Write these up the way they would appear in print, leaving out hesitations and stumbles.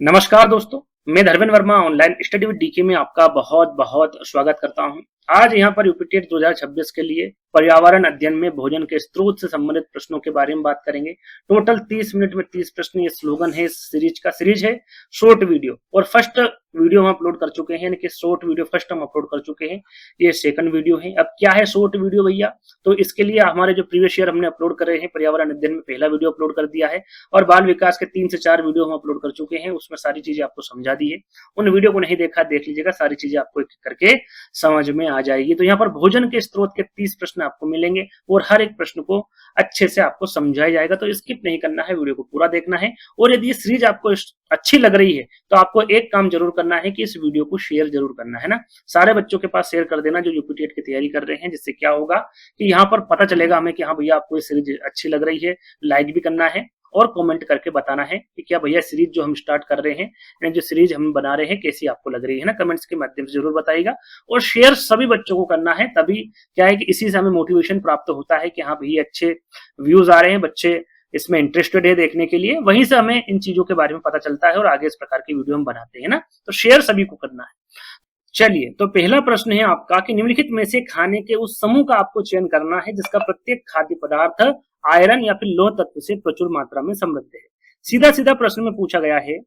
नमस्कार दोस्तों, मैं Dharmendra Verma online study with DK में आपका बहुत बहुत स्वागत करता हूं। आज यहां पर यूपीटेट 2026 के लिए पर्यावरण अध्ययन में भोजन के स्रोत से संबंधित प्रश्नों के बारे में बात करेंगे। टोटल 30 मिनट में 30 प्रश्न ये स्लोगन है इस सीरीज का। सीरीज है शॉर्ट वीडियो और फर्स्ट वीडियो हम अपलोड कर चुके हैं, यानी कि शॉर्ट वीडियो फर्स्ट हम अपलोड कर चुके हैं, ये सेकंड वीडियो है। अब क्या है शॉर्ट वीडियो भैया, तो इसके लिए हमारे जो प्रीवियस ईयर हमने अपलोड करे हैं पर्यावरण अध्ययन में पहला वीडियो अपलोड कर दिया है और बाल विकास के 3 से 4 वीडियो हम अपलोड कर चुके हैं, उसमें सारी चीजें आपको समझा दी है। उन वीडियो को नहीं देखा देख लीजिएगा, सारी चीजें आपको एक करके समझ में आ जाएगी। तो यहाँ पर भोजन के स्रोत के 30 प्रश्न आपको मिलेंगे और हर एक प्रश्न को अच्छे से आपको समझाया जाएगा, तो स्किप नहीं करना है, वीडियो को पूरा देखना है। और यदि ये सीरीज आपको अच्छी लग रही है तो आपको एक काम जरूर करना है कि इस वीडियो को शेयर जरूर करना है ना, सारे बच्चों के पास शेयर कर देना जो यूपीटेट की तैयारी कर रहे हैं, जिससे क्या होगा कि यहाँ पर पता चलेगा हमें कि हाँ भैया आपको ये सीरीज अच्छी लग रही है। लाइक भी करना है और कमेंट करके बताना है कि क्या भैया सीरीज जो हम स्टार्ट कर रहे हैं, जो सीरीज हम बना रहे हैं, कैसी आपको लग रही है ना, कमेंट्स के माध्यम से जरूर बताइएगा। और शेयर सभी बच्चों को करना है, तभी क्या है कि इसी से हमें मोटिवेशन प्राप्त होता है कि हाँ भैया अच्छे व्यूज आ रहे हैं, बच्चे इसमें इंटरेस्टेड है देखने के लिए, वहीं से हमें इन चीजों के बारे में पता चलता है और आगे इस प्रकार की वीडियो हम बनाते हैं ना। तो शेयर सभी को करना है। चलिए, तो पहला प्रश्न है आपका कि निम्नलिखित में से खाने के उस समूह का आपको चयन करना है जिसका प्रत्येक खाद्य पदार्थ आयरन या फिर लौह तत्व से प्रचुर मात्रा में समृद्ध है। सीधा सीधा प्रश्न में पूछा गया है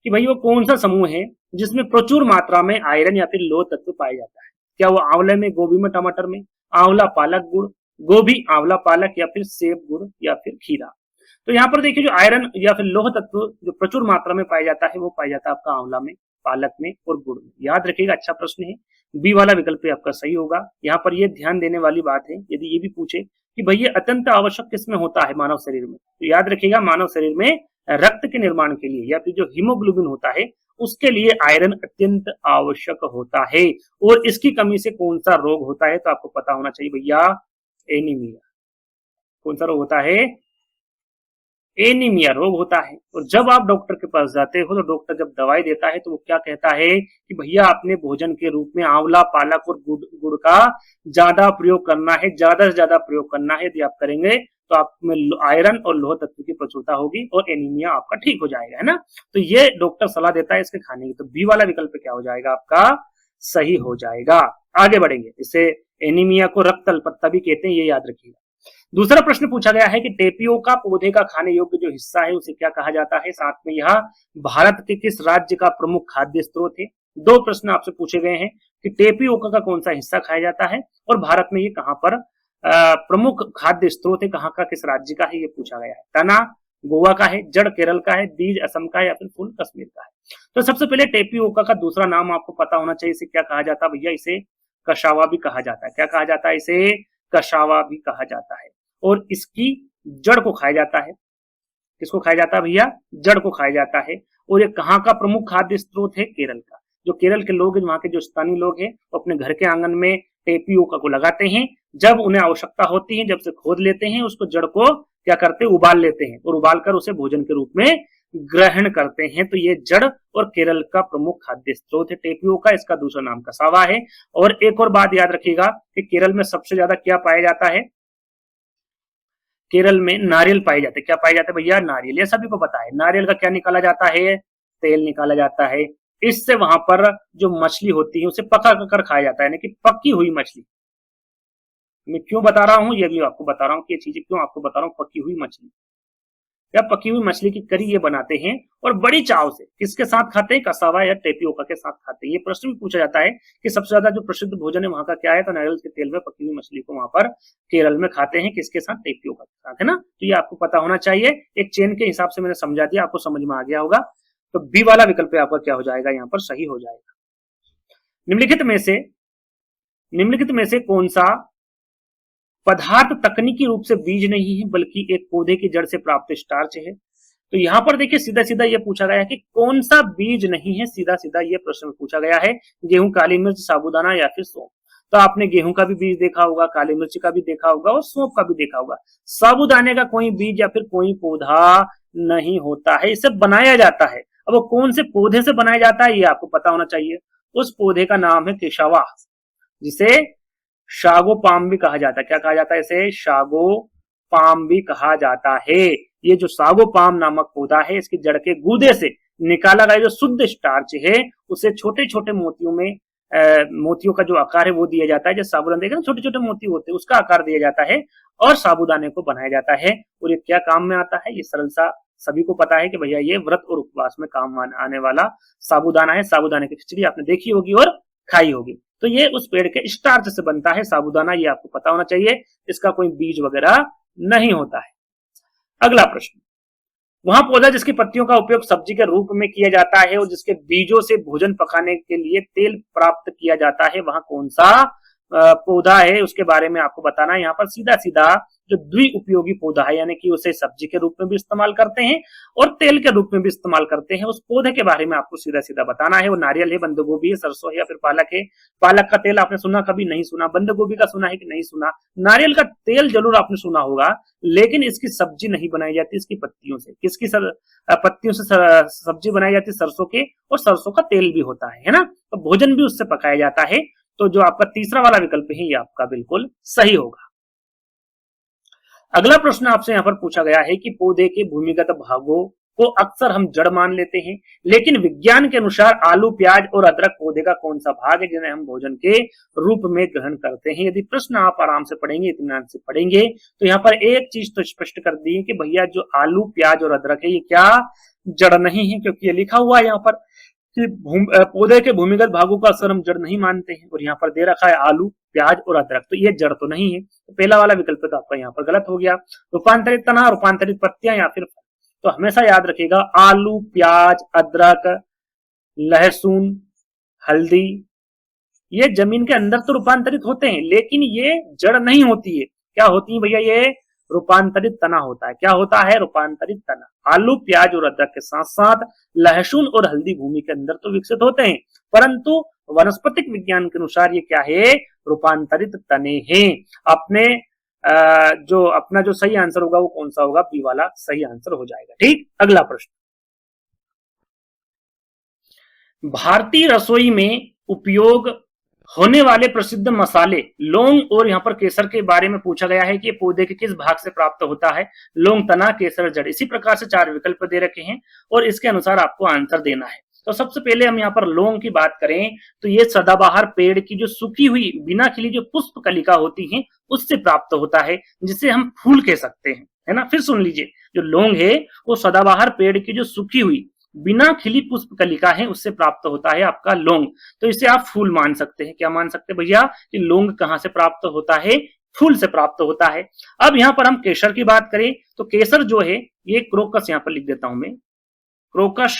कि भाई वो कौन सा समूह है जिसमें प्रचुर मात्रा में आयरन या फिर लौह तत्व पाया जाता है। क्या वो आंवले में, गोभी में, टमाटर में, आंवला पालक गुड़, गोभी आंवला पालक, या फिर सेब गुड़, या फिर खीरा। तो यहाँ पर देखिए जो आयरन या फिर लौह तत्व जो प्रचुर मात्रा में पाया जाता है वो पाया जाता है आपका आंवला में, पालक में और गुड़ में। याद रखिएगा, अच्छा प्रश्न है, बी वाला विकल्प आपका सही होगा। यहाँ पर ये ध्यान देने वाली बात है, यदि ये भी पूछे कि भैया अत्यंत आवश्यक किसमें होता है मानव शरीर में, तो याद रखिएगा मानव शरीर में रक्त के निर्माण के लिए या फिर जो हीमोग्लोबिन होता है उसके लिए आयरन अत्यंत आवश्यक होता है। और इसकी कमी से कौन सा रोग होता है, तो आपको पता होना चाहिए भैया, एनीमिया। कौन सा रोग होता है? एनीमिया रोग होता है। और जब आप डॉक्टर के पास जाते हो तो डॉक्टर जब दवाई देता है तो वो क्या कहता है कि भैया आपने भोजन के रूप में आंवला, पालक और गुड़ का ज्यादा प्रयोग करना है, ज्यादा से ज्यादा प्रयोग करना है। यदि आप करेंगे तो आप में आयरन और लौह तत्व की प्रचुरता होगी और एनीमिया आपका ठीक हो जाएगा, है ना। तो ये डॉक्टर सलाह देता है इसके खाने की। तो बी वाला विकल्प क्या हो जाएगा आपका? सही हो जाएगा। आगे बढ़ेंगे, इसे एनीमिया को रक्त अल्पत्ता भी कहते हैं, ये याद रखिएगा। दूसरा प्रश्न पूछा गया है कि टेपियोका पौधे का खाने योग्य जो हिस्सा है उसे क्या कहा जाता है, साथ में यह भारत के किस राज्य का प्रमुख खाद्य स्रोत है। दो प्रश्न आपसे पूछे गए हैं कि टेपियोका का कौन सा हिस्सा खाया जाता है और भारत में ये कहां पर प्रमुख खाद्य स्रोत है, कहां का, किस राज्य का है, ये पूछा गया है। तना गोवा का है, जड़ केरल का है, बीज असम का है, या फिर फूल कश्मीर का है। तो सबसे पहले टेपियोका का दूसरा नाम आपको पता होना चाहिए, इसे क्या कहा जाता है भैया? इसे कशावा भी कहा जाता है। क्या कहा जाता है? इसे कशावा भी कहा जाता है। और इसकी जड़ को खाया जाता है। किसको खाया जाता है भैया? जड़ को खाया जाता है। और ये कहाँ का प्रमुख खाद्य स्रोत है? केरल का। जो केरल के लोग हैं, वहां के जो स्थानीय लोग हैं, वो अपने घर के आंगन में टेपियोका को लगाते हैं। जब उन्हें आवश्यकता होती है, जब से खोद लेते हैं, उसको जड़ को क्या करते हैं? उबाल लेते हैं और उबाल कर उसे भोजन के रूप में ग्रहण करते हैं। तो ये जड़ और केरल का प्रमुख खाद्य स्रोत है टेपियोका। इसका दूसरा नाम कसावा है। और एक और बात याद रखिएगा कि केरल में सबसे ज्यादा क्या पाया जाता है? केरल में नारियल पाए जाते हैं। क्या पाए जाते हैं भैया? नारियल। ये सभी को पता है। नारियल का क्या निकाला जाता है? तेल निकाला जाता है। इससे वहां पर जो मछली होती है उसे पका कर खाया जाता है, यानी कि पकी हुई मछली। मैं क्यों बता रहा हूं, ये भी आपको बता रहा हूँ कि ये चीजें क्यों आपको बता रहा हूँ। पकी हुई मछली या पकी हुई मछली की करी ये बनाते हैं और बड़ी चाव से। किसके साथ खाते हैं? कसावा या टेपियोका के साथ खाते हैं। ये प्रश्न भी पूछा जाता है कि सबसे ज्यादा जो प्रसिद्ध भोजन है वहां का क्या है, तो नारियल के तेल में पकी हुई मछली को वहां पर केरल में खाते हैं। किसके साथ? टेपियोका के साथ, है ना। तो ये आपको पता होना चाहिए। एक चेन के हिसाब से मैंने समझा दिया, आपको समझ में आ गया होगा। तो बी वाला विकल्प आपका क्या हो जाएगा? यहाँ पर सही हो जाएगा। निम्नलिखित में से कौन सा पदार्थ तकनीकी रूप से बीज नहीं है बल्कि एक पौधे की जड़ से प्राप्त स्टार्च है। तो यहां पर देखिए सीधा सीधा ये पूछा गया है कि कौन सा बीज नहीं है, सीधा सीधा ये प्रश्न पूछा गया है। गेहूं, काली मिर्च, साबूदाना या फिर सौंफ। तो आपने गेहूं का भी बीज देखा होगा, काली मिर्च का भी देखा होगा और सौंफ का भी देखा होगा। साबूदाने का कोई बीज या फिर कोई पौधा नहीं होता है, इसे बनाया जाता है। अब वो कौन से पौधे से बनाया जाता है ये आपको पता होना चाहिए। उस पौधे का नाम है केशावा, जिसे शागो पाम भी कहा जाता है। क्या कहा जाता है? इसे शागो पाम भी कहा जाता है। ये जो सागो पाम नामक पौधा है, इसकी जड़ के गूदे से निकाला गया जो शुद्ध स्टार्च है उसे छोटे छोटे मोतियों में मोतियों का जो आकार है वो दिया जाता है, जैसे साबुदाना देखा ना छोटे छोटे मोती होते हैं उसका आकार दिया जाता है और साबुदाने को बनाया जाता है। और ये क्या काम में आता है, ये सरल सा सभी को पता है कि भैया ये व्रत और उपवास में काम आने वाला साबुदाना है। साबुदाने की खिचड़ी आपने देखी होगी और खाई होगी। तो ये उस पेड़ के स्टार्च से बनता है साबुदाना, ये आपको पता होना चाहिए, इसका कोई बीज वगैरह नहीं होता है। अगला प्रश्न, वहां पौधा जिसकी पत्तियों का उपयोग सब्जी के रूप में किया जाता है और जिसके बीजों से भोजन पकाने के लिए तेल प्राप्त किया जाता है, वहां कौन सा पौधा है उसके बारे में आपको बताना है। यहाँ पर सीधा सीधा जो द्विउपयोगी पौधा है यानी कि उसे सब्जी के रूप में भी इस्तेमाल करते हैं और तेल के रूप में भी इस्तेमाल करते हैं, उस पौधे के बारे में आपको सीधा सीधा बताना है। वो नारियल है, बंद गोभी है, सरसों है या फिर पालक है। पालक का तेल आपने सुना कभी नहीं सुना, बंद गोभी का सुना है कि नहीं सुना, नारियल का तेल जरूर आपने सुना होगा, लेकिन इसकी सब्जी नहीं बनाई जाती इसकी पत्तियों से। किसकी पत्तियों से सब्जी बनाई जाती है, सरसों के, और सरसों का तेल भी होता है ना, तो भोजन भी उससे पकाया जाता है। तो जो आपका तीसरा वाला विकल्प है ये आपका बिल्कुल सही होगा। अगला प्रश्न आपसे यहाँ पर पूछा गया है कि पौधे के भूमिगत भागों को अक्सर हम जड़ मान लेते हैं, लेकिन विज्ञान के अनुसार आलू, प्याज और अदरक पौधे का कौन सा भाग है जिन्हें हम भोजन के रूप में ग्रहण करते हैं। यदि प्रश्न आप आराम से पढ़ेंगे, इत्मीनान से पढ़ेंगे, तो यहाँ पर एक चीज तो स्पष्ट कर दी है कि भैया जो आलू, प्याज और अदरक है ये क्या जड़ नहीं है, क्योंकि ये लिखा हुआ है यहाँ पर कि पौधे के भूमिगत भागों का अक्सर हम जड़ नहीं मानते हैं, और यहाँ पर दे रखा है आलू, प्याज और अदरक, तो ये जड़ तो नहीं है। तो पहला वाला विकल्प तो आपका यहाँ पर गलत हो गया। रूपांतरित तना, रूपांतरित पत्तियां या फिर, तो हमेशा याद रखिएगा आलू, प्याज, अदरक, लहसुन, हल्दी ये जमीन के अंदर तो रूपांतरित होते हैं, लेकिन ये जड़ नहीं होती है। क्या होती है भैया, ये रूपांतरित तना होता है। क्या होता है, रूपांतरित तना। आलू, प्याज और अदरक के साथ साथ लहसुन और हल्दी भूमि के अंदर तो विकसित होते हैं, परंतु वनस्पतिक विज्ञान के अनुसार ये क्या है, रूपांतरित तने हैं। अपने जो अपना जो सही आंसर होगा वो कौन सा होगा, बी वाला सही आंसर हो जाएगा। ठीक, अगला प्रश्न, भारतीय रसोई में उपयोग होने वाले प्रसिद्ध मसाले लौंग और यहाँ पर केसर के बारे में पूछा गया है कि पौधे के किस भाग से प्राप्त होता है, लौंग तना, केसर जड़। इसी प्रकार से 4 विकल्प दे रखे हैं और इसके अनुसार आपको आंसर देना है। तो सबसे पहले हम यहाँ पर लौंग की बात करें तो ये सदाबहार पेड़ की जो सूखी हुई बिना खिली जो पुष्प कलिका होती है उससे प्राप्त होता है, जिसे हम फूल कह सकते हैं, है ना। फिर सुन लीजिए, जो लौंग है वो सदाबहार पेड़ की जो सूखी हुई बिना खिली पुष्प कलिका है उससे प्राप्त होता है आपका लौंग। तो इसे आप फूल मान सकते हैं। क्या मान सकते हैं भैया, कि लौंग कहां से प्राप्त होता है, फूल से प्राप्त होता है। अब यहां पर हम केसर की बात करें तो केसर जो है ये क्रोकस, यहां पर लिख देता हूं मैं, क्रोकस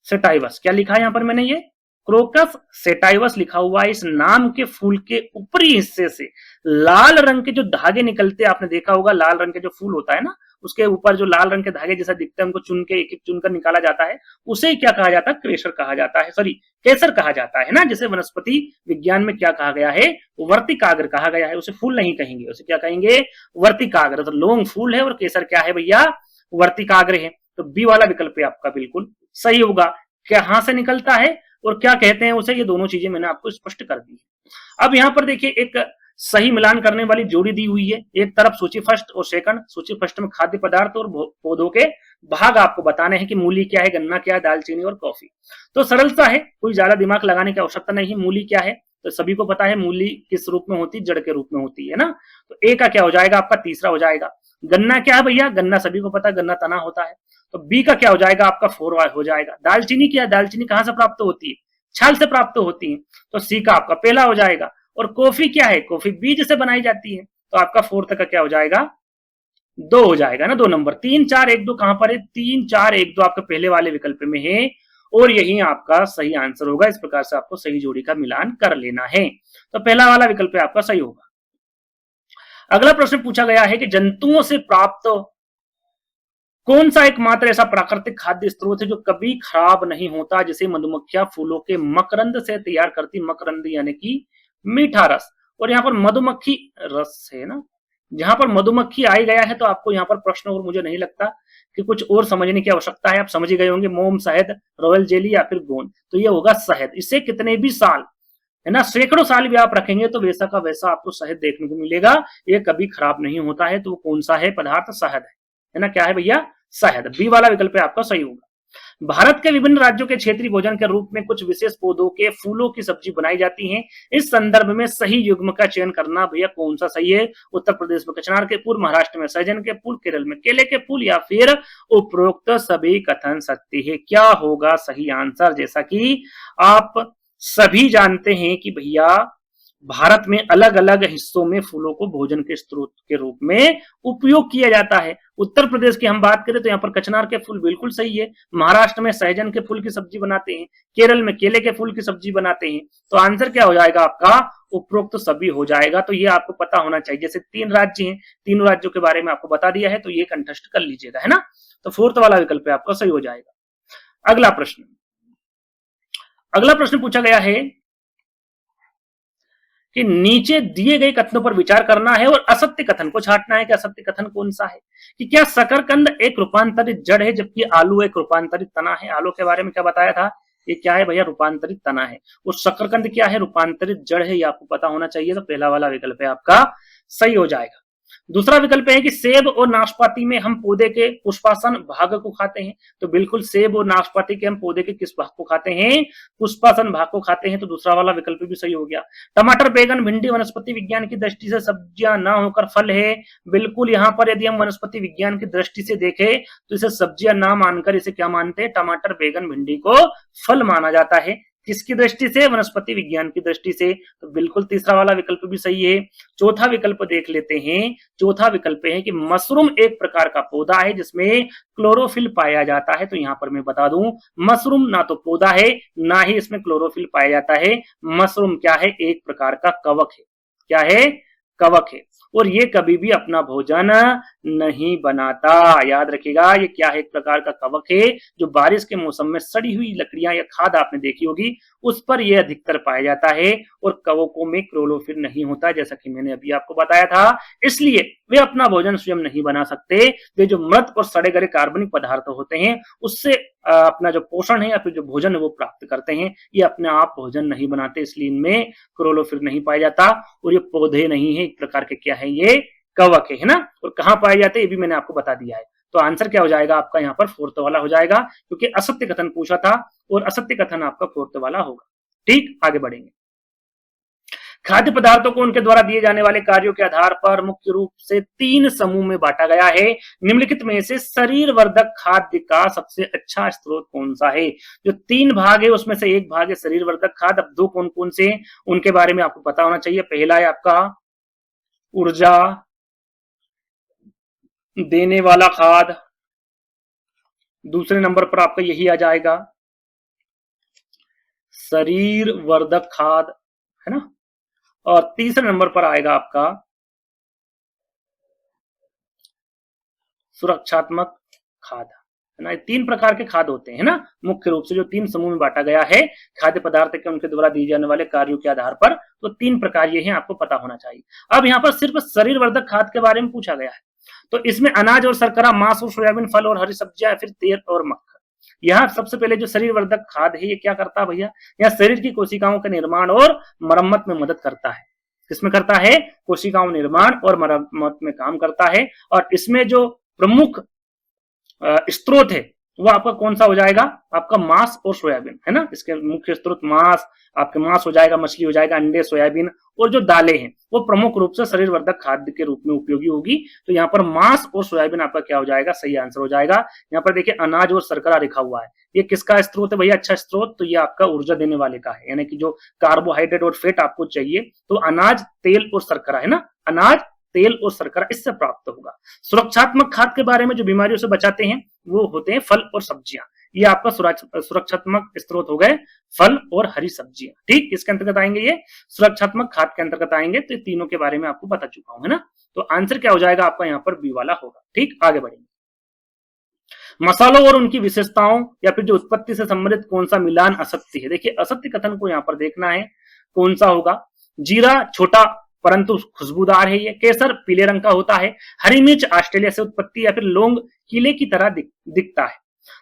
सेटाइवस। क्या लिखा है यहां पर मैंने, ये क्रोकस सेटाइवस लिखा हुआ है। इस नाम के फूल के ऊपरी हिस्से से लाल रंग के जो धागे निकलते हैं, आपने देखा होगा लाल रंग के जो फूल होता है ना, उसके ऊपर जो लाल रंग के धागे जैसा दिखता है उनको चुन के एक एक चुनकर निकाला जाता है, उसे क्या कहा जाता है, केसर कहा जाता है, सॉरी केसर कहा जाता है ना। जैसे वनस्पति विज्ञान में क्या कहा गया है, वर्तिकाग्र कहा गया है, उसे फूल नहीं कहेंगे, उसे क्या कहेंगे, वर्तिकाग्र। तो लौंग फूल है और केसर क्या है भैया, वर्तिकाग्र है। तो बी वाला विकल्प आपका बिल्कुल सही होगा। कहां से निकलता है और क्या कहते हैं उसे, ये दोनों चीजें मैंने आपको स्पष्ट कर दी है। अब यहां पर देखिए एक सही मिलान करने वाली जोड़ी दी हुई है। एक तरफ सूची फर्स्ट और सेकंड, सूची फर्स्ट में खाद्य पदार्थ और पौधों के भाग आपको बताने हैं कि मूली क्या है, गन्ना क्या है, दालचीनी और कॉफी। तो सरल सा है, कोई ज्यादा दिमाग लगाने की आवश्यकता नहीं है। मूली क्या है तो सभी को पता है, मूली किस रूप में होती है, जड़ के रूप में होती है ना। तो ए का क्या हो जाएगा आपका, तीसरा हो जाएगा। गन्ना क्या है भैया, गन्ना सभी को पता है, गन्ना तना होता है। तो बी का क्या हो जाएगा आपका, 4 हो जाएगा। दालचीनी क्या है, दालचीनी कहां से प्राप्त होती है, छाल से प्राप्त होती है, तो सी का आपका पहला हो जाएगा। और कॉफी क्या है, कॉफी बीज से बनाई जाती है, तो आपका 4 का क्या हो जाएगा, 2 हो जाएगा ना, 2 नंबर। 3 4 1 2 कहां पर है, 3 4 1 2 आपके पहले वाले विकल्प में है और यही आपका सही आंसर होगा। इस प्रकार से आपको सही जोड़ी का मिलान कर लेना है। तो पहला वाला विकल्प आपका सही होगा। अगला प्रश्न पूछा गया है कि जंतुओं से प्राप्त कौन सा एकमात्र ऐसा प्राकृतिक खाद्य स्रोत है जो कभी खराब नहीं होता, जिसे मधुमक्खियां फूलों के मकरंद से तैयार करती, मकरंद यानी कि मीठा रस। और यहाँ पर मधुमक्खी रस है ना, जहां पर मधुमक्खी आई गया है तो आपको यहाँ पर प्रश्न और मुझे नहीं लगता कि कुछ और समझने की आवश्यकता है, आप समझ ही गए होंगे। मोम, शहद, रॉयल जेली या फिर गोंद, तो ये होगा शहद। इससे कितने भी साल है ना, सैकड़ों साल भी आप रखेंगे तो वैसा का वैसा आपको शहद देखने को मिलेगा, ये कभी खराब नहीं होता है। तो वो कौन सा है पदार्थ, शहद है ना। क्या है भैया, शहद। बी वाला विकल्प आपका सही होगा। भारत के विभिन्न राज्यों के क्षेत्रीय भोजन के रूप में कुछ विशेष पौधों के फूलों की सब्जी बनाई जाती है। इस संदर्भ में सही युग्म का चयन करना भैया कौन सा सही है? उत्तर प्रदेश में कचनार के फूल, महाराष्ट्र में सहजन के फूल, केरल में केले के फूल, या फिर उपरोक्त सभी कथन सत्य है। क्या होगा सही आंसर? जैसा कि आप सभी जानते हैं कि भैया भारत में अलग अलग हिस्सों में फूलों को भोजन के स्रोत के रूप में उपयोग किया जाता है। उत्तर प्रदेश की हम बात करें तो यहाँ पर कचनार के फूल बिल्कुल सही है, महाराष्ट्र में सहजन के फूल की सब्जी बनाते हैं, केरल में केले के फूल की सब्जी बनाते हैं। तो आंसर क्या हो जाएगा आपका? उपरोक्त तो सभी हो जाएगा। तो ये आपको पता होना चाहिए। जैसे 3 राज्य हैं, तीनों राज्यों के बारे में आपको बता दिया है, तो ये कंटेस्ट कर लीजिएगा, है ना। तो फोर्थ वाला विकल्प आपका सही हो जाएगा। अगला प्रश्न पूछा गया है कि नीचे दिए गए कथनों पर विचार करना है और असत्य कथन को छांटना है कि असत्य कथन कौन सा है। कि क्या शकरकंद एक रूपांतरित जड़ है जबकि आलू एक रूपांतरित तना है? आलू के बारे में क्या बताया था? ये क्या है भैया? रूपांतरित तना है। और शकरकंद क्या है? रूपांतरित जड़ है। ये आपको पता होना चाहिए। तो पहला वाला विकल्प है आपका सही हो जाएगा। दूसरा विकल्प है कि सेब और नाशपाती में हम पौधे के पुष्पासन भाग को खाते हैं। तो बिल्कुल सेब और नाशपाती के हम पौधे के किस भाग को खाते हैं? पुष्पासन भाग को खाते हैं। तो दूसरा वाला विकल्प भी सही हो गया। टमाटर, बैगन, भिंडी वनस्पति विज्ञान की दृष्टि से सब्जियां ना होकर फल है। बिल्कुल यहाँ पर यदि हम वनस्पति विज्ञान की दृष्टि से देखें तो इसे सब्जियां ना मानकर इसे क्या मानते हैं? टमाटर, बैगन, भिंडी को फल माना जाता है। किसकी दृष्टि से? वनस्पति विज्ञान की दृष्टि से। तो बिल्कुल तीसरा वाला विकल्प भी सही है। चौथा विकल्प देख लेते हैं। चौथा विकल्प है कि मशरूम एक प्रकार का पौधा है जिसमें क्लोरोफिल पाया जाता है। तो यहां पर मैं बता दूं, मशरूम ना तो पौधा है ना ही इसमें क्लोरोफिल पाया जाता है। मशरूम क्या है? एक प्रकार का कवक है। क्या है? कवक है। और ये कभी भी अपना भोजन नहीं बनाता। याद रखिएगा, ये क्या है? एक प्रकार का कवक है जो बारिश के मौसम में सड़ी हुई लकड़ियां या खाद आपने देखी होगी उस पर यह अधिकतर पाया जाता है। और कवकों में क्लोरोफिल नहीं होता, जैसा कि मैंने अभी आपको बताया था। इसलिए वे अपना भोजन स्वयं नहीं बना सकते। वे जो मृत और सड़े गले कार्बनिक पदार्थ होते हैं उससे अपना जो पोषण है या फिर जो भोजन है वो प्राप्त करते हैं। ये अपने आप भोजन नहीं बनाते, इसलिए इनमें क्लोरोफिल नहीं पाया जाता। और ये पौधे नहीं है, एक प्रकार के क्या है? ये कवक है ना। और कहाँ पाए जाते हैं ये भी मैंने आपको बता दिया है। तो आंसर क्या हो जाएगा आपका? यहाँ पर फोर्थ वाला हो जाएगा, क्योंकि असत्य कथन पूछा था और असत्य कथन आपका फोर्थ वाला होगा। ठीक, आगे बढ़ेंगे। खाद्य पदार्थों को उनके द्वारा दिए जाने वाले कार्यों के आधार पर मुख्य रूप से 3 समूह में बांटा गया है। निम्नलिखित में से शरीर वर्धक खाद्य का सबसे अच्छा स्रोत कौन सा है? जो 3 भाग है उसमें से एक भाग है शरीर वर्धक खाद्य। अब 2 कौन कौन से उनके बारे में आपको पता होना चाहिए। पहला है आपका ऊर्जा देने वाला खाद्य, दूसरे नंबर पर आपका यही आ जाएगा शरीर वर्धक खाद्य, है ना। और तीसरे नंबर पर आएगा आपका सुरक्षात्मक खाद्य, है ना। 3 प्रकार के खाद्य होते हैं ना मुख्य रूप से, जो 3 समूह में बांटा गया है खाद्य पदार्थ के उनके द्वारा दिए जाने वाले कार्यों के आधार पर। तो 3 प्रकार ये हैं, आपको पता होना चाहिए। अब यहाँ पर सिर्फ शरीर वर्धक खाद्य के बारे में पूछा गया है। तो इसमें अनाज और शर्करा, मांस और सोयाबीन, फल और हरी सब्जियां, फिर तेल और मक्खन। यहाँ सबसे पहले जो शरीर वर्धक खाद्य है ये क्या करता है भैया? यह शरीर की कोशिकाओं के निर्माण और मरम्मत में मदद करता है। किसमें करता है? कोशिकाओं निर्माण और मरम्मत में काम करता है। और इसमें जो प्रमुख स्रोत है वो आपका कौन सा हो जाएगा? आपका मांस और सोयाबीन, है ना। इसके मुख्य स्रोत मांस, आपके मांस हो जाएगा, मछली हो जाएगा, अंडे, सोयाबीन और जो दालें हैं वो प्रमुख रूप से शरीर वर्धक खाद्य के रूप में उपयोगी होगी। तो यहाँ पर मांस और सोयाबीन आपका क्या हो जाएगा? सही आंसर हो जाएगा। यहाँ पर देखिए अनाज और शर्करा लिखा हुआ है, ये किसका स्रोत है भैया? अच्छा स्रोत, तो ये आपका ऊर्जा देने वाले का है, यानी कि जो कार्बोहाइड्रेट और फैट आपको चाहिए तो अनाज, तेल और शर्करा, है ना। अनाज, तेल और शर्करा इससे प्राप्त होगा। सुरक्षात्मक खाद्य के बारे में जो बीमारियों से बचाते हैं वो होते हैं फल और सब्जियां। ये आपका सुरक्षात्मक स्रोत हो गए फल और हरी सब्जियां। ठीक, इसके अंतर्गत आएंगे, ये सुरक्षात्मक खाद्य के अंतर्गत आएंगे। तो तीनों के बारे में आपको बता चुका हूं, है ना। तो आंसर क्या हो जाएगा आपका? यहाँ पर बी वाला होगा। ठीक, आगे बढ़ेंगे। मसालों और उनकी विशेषताओं या फिर जो उत्पत्ति से संबंधित कौन सा मिलान असत्य है? देखिए असत्य कथन को यहाँ पर देखना है कौन सा होगा। जीरा छोटा परंतु खुशबूदार है। ये केसर पीले रंग का होता है। हरी मिर्च ऑस्ट्रेलिया से उत्पत्ति या फिर लौंग किले की तरह दिखता है।